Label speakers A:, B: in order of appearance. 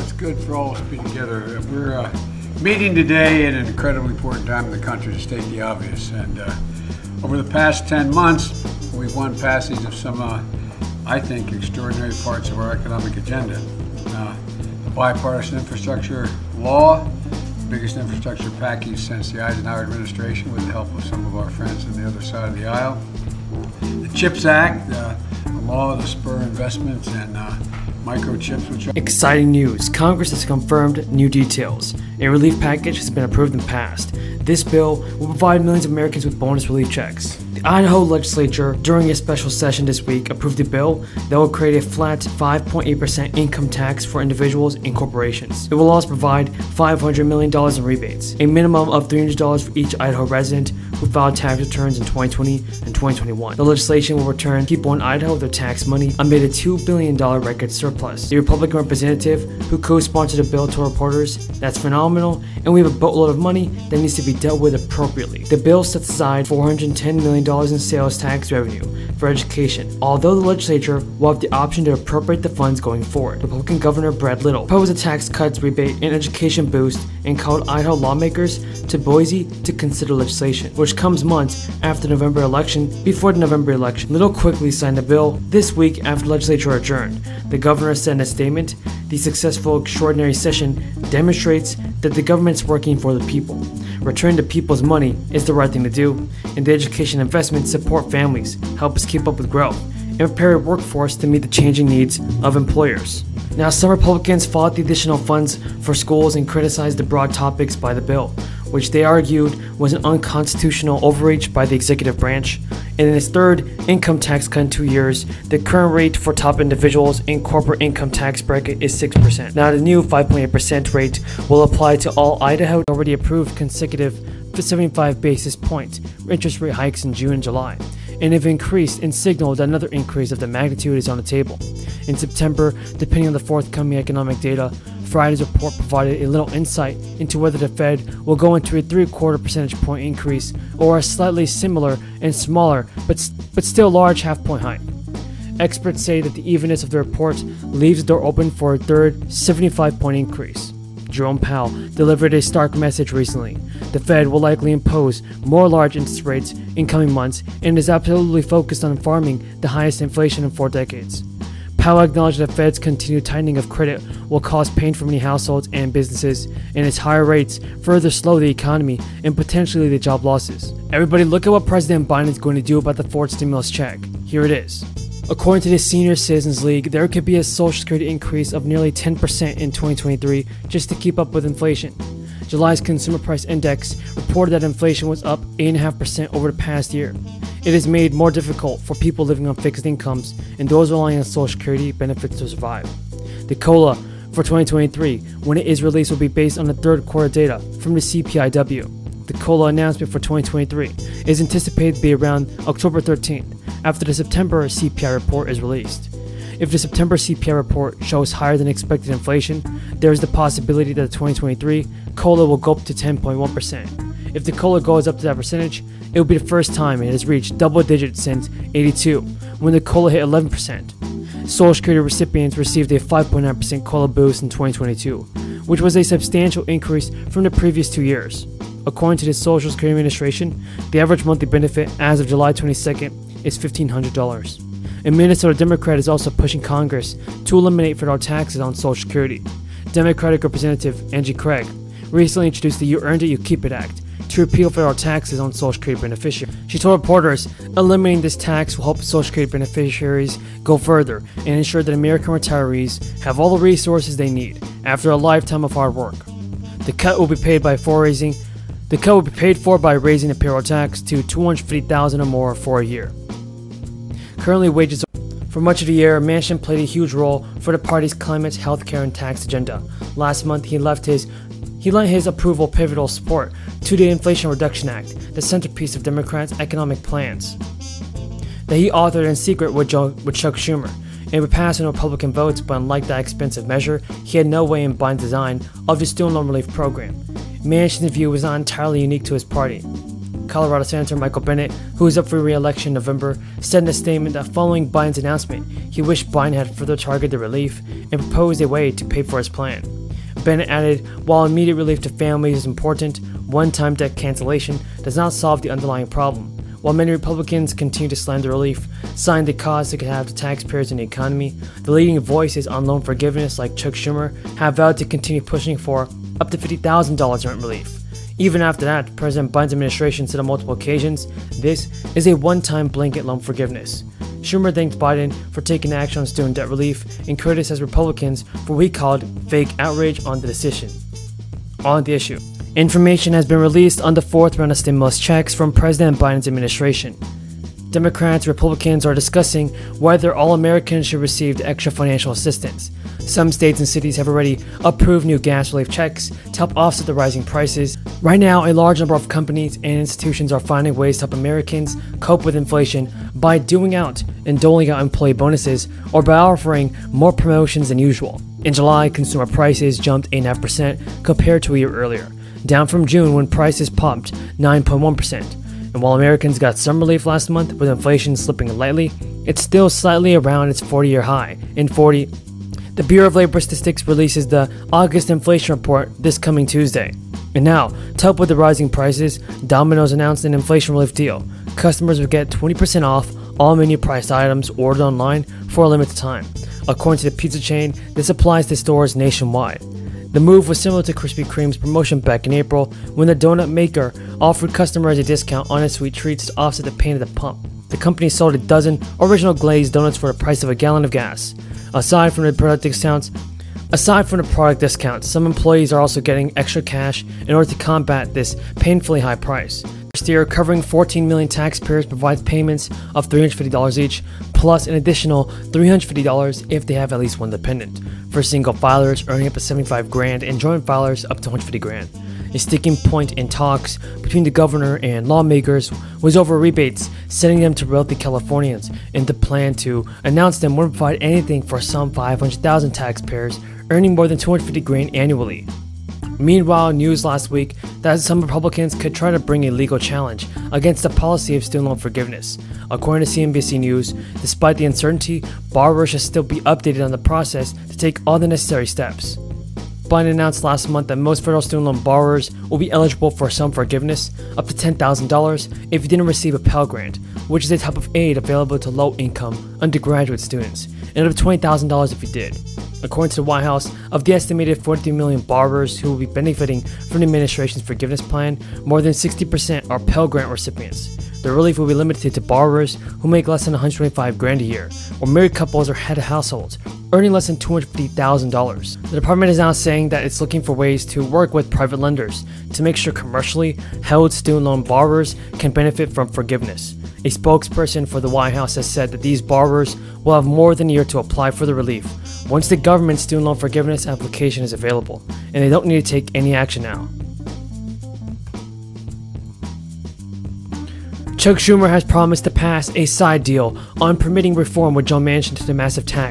A: it's good for all of us to be together. We're meeting today at an incredibly important time in the country, to state the obvious. And over the past 10 months, we've won passage of some, I think, extraordinary parts of our economic agenda. The bipartisan infrastructure law, the biggest infrastructure package since the Eisenhower administration, with the help of some of our friends on the other side of the aisle. The CHIPS Act, the law to spur investments and microchips, which are
B: exciting news. Congress has confirmed new details. A relief package has been approved and passed. This bill will provide millions of Americans with bonus relief checks. The Idaho legislature, during a special session this week, approved a bill that will create a flat 5.8% income tax for individuals and corporations. It will also provide $500 million in rebates, a minimum of $300 for each Idaho resident who filed tax returns in 2020 and 2021. The legislation will return people in Idaho their tax money amid a $2 billion record surplus. The Republican representative who co-sponsored the bill told reporters, "That's phenomenal, and we have a boatload of money that needs to be dealt with appropriately." The bill sets aside $410 million in sales tax revenue for education, although the legislature will have the option to appropriate the funds going forward. Republican Governor Brad Little proposed a tax cuts, rebate, and education boost and called Idaho lawmakers to Boise to consider legislation, which comes months after the November election. Before the November election, Little quickly signed the bill this week after the legislature adjourned. The governor said in a statement, "The successful extraordinary session demonstrates that the government's working for the people. Returning the people's money is the right thing to do, and the education investments support families, help us keep up with growth, and prepare a workforce to meet the changing needs of employers." Now, some Republicans fought the additional funds for schools and criticized the broad topics by the bill, which they argued was an unconstitutional overreach by the executive branch. And in its third income tax cut in 2 years, the current rate for top individuals in corporate income tax bracket is 6%. Now, the new 5.8% rate will apply to all Idaho already approved consecutive 75 basis point interest rate hikes in June and July, and have increased and signaled that another increase of the magnitude is on the table. In September, depending on the forthcoming economic data, Friday's report provided a little insight into whether the Fed will go into a 3/4 percentage point increase or a slightly similar and smaller but still large half-point hike. Experts say that the evenness of the report leaves the door open for a third 75-point increase. Jerome Powell delivered a stark message recently. The Fed will likely impose more large interest rates in coming months and is absolutely focused on farming the highest inflation in 4 decades. Powell acknowledged that the Fed's continued tightening of credit will cause pain for many households and businesses, and its higher rates further slow the economy and potentially the job losses. Everybody, look at what President Biden is going to do about the fourth stimulus check. Here it is. According to the Senior Citizens League, there could be a Social Security increase of nearly 10% in 2023 just to keep up with inflation. July's Consumer Price Index reported that inflation was up 8.5% over the past year. It is made more difficult for people living on fixed incomes and those relying on Social Security benefits to survive. The COLA for 2023, when it is released, will be based on the third quarter data from the CPIW. The COLA announcement for 2023 is anticipated to be around October 13th, after the September CPI report is released. If the September CPI report shows higher than expected inflation, there is the possibility that the 2023 COLA will go up to 10.1%. If the COLA goes up to that percentage, it will be the first time it has reached double digits since '82, when the COLA hit 11%. Social Security recipients received a 5.9% COLA boost in 2022, which was a substantial increase from the previous 2 years. According to the Social Security Administration, the average monthly benefit as of July 22nd is $1,500. A Minnesota Democrat is also pushing Congress to eliminate federal taxes on Social Security. Democratic Representative Angie Craig recently introduced the You Earned It, You Keep It Act to repeal federal taxes on Social Security beneficiaries. She told reporters eliminating this tax will help Social Security beneficiaries go further and ensure that American retirees have all the resources they need after a lifetime of hard work. The cut will be paid for by raising the payroll tax to $250,000 or more for a year. Currently, wages. For much of the year, Manchin played a huge role for the party's climate, healthcare, and tax agenda. Last month, he lent his approval pivotal support to the Inflation Reduction Act, the centerpiece of Democrats' economic plans, that he authored in secret with Chuck Schumer. It would pass in Republican votes, but unlike that expensive measure, he had no way in Biden's design of the student loan relief program. Manchin's view was not entirely unique to his party. Colorado Senator Michael Bennet, who is up for re-election in November, said in a statement that following Biden's announcement, he wished Biden had further targeted the relief and proposed a way to pay for his plan. Bennett added, while immediate relief to families is important, one-time debt cancellation does not solve the underlying problem. While many Republicans continue to slander relief, citing the cost it could have to taxpayers and the economy, the leading voices on loan forgiveness like Chuck Schumer have vowed to continue pushing for up to $50,000 in rent relief. Even after that, President Biden's administration said on multiple occasions, this is a one-time blanket loan forgiveness. Schumer thanked Biden for taking action on student debt relief and criticized Republicans for what he called fake outrage on the decision. On the issue, information has been released on the fourth round of stimulus checks from President Biden's administration. Democrats and Republicans are discussing whether all Americans should receive extra financial assistance. Some states and cities have already approved new gas relief checks to help offset the rising prices. Right now, a large number of companies and institutions are finding ways to help Americans cope with inflation by doing out and doling out employee bonuses or by offering more promotions than usual. In July, consumer prices jumped 8.5% compared to a year earlier, down from June when prices popped 9.1%. And while Americans got some relief last month with inflation slipping lightly, it's still slightly around its 40-year high. The Bureau of Labor Statistics releases the August inflation report this coming Tuesday. And now, to help with the rising prices, Domino's announced an inflation relief deal. Customers will get 20% off all menu-priced items ordered online for a limited time. According to the pizza chain, this applies to stores nationwide. The move was similar to Krispy Kreme's promotion back in April when the donut maker offered customers a discount on its sweet treats to offset the pain at the pump. The company sold a dozen original glazed donuts for the price of a gallon of gas. Aside from the product discounts, some employees are also getting extra cash in order to combat this painfully high price. First year, covering 14 million taxpayers provides payments of $350 each, plus an additional $350 if they have at least one dependent. For single filers earning up to $75,000 and joint filers up to $150,000. A sticking point in talks between the governor and lawmakers was over rebates, sending them to wealthy Californians, and the plan to announce them wouldn't provide anything for some 500,000 taxpayers earning more than $250,000 annually. Meanwhile, news last week that some Republicans could try to bring a legal challenge against the policy of student loan forgiveness. According to CNBC News, despite the uncertainty, borrowers should still be updated on the process to take all the necessary steps. Biden announced last month that most federal student loan borrowers will be eligible for some forgiveness, up to $10,000 if you didn't receive a Pell Grant, which is a type of aid available to low-income undergraduate students, and up to $20,000 if you did. According to the White House, of the estimated 43 million borrowers who will be benefiting from the administration's forgiveness plan, more than 60% are Pell Grant recipients. The relief will be limited to borrowers who make less than $125,000 a year, or married couples or head of households earning less than $250,000. The department is now saying that it's looking for ways to work with private lenders to make sure commercially held student loan borrowers can benefit from forgiveness. A spokesperson for the White House has said that these borrowers will have more than a year to apply for the relief once the government's student loan forgiveness application is available, and they don't need to take any action now. Chuck Schumer has promised to pass a side deal on permitting reform with Joe Manchin to the massive tax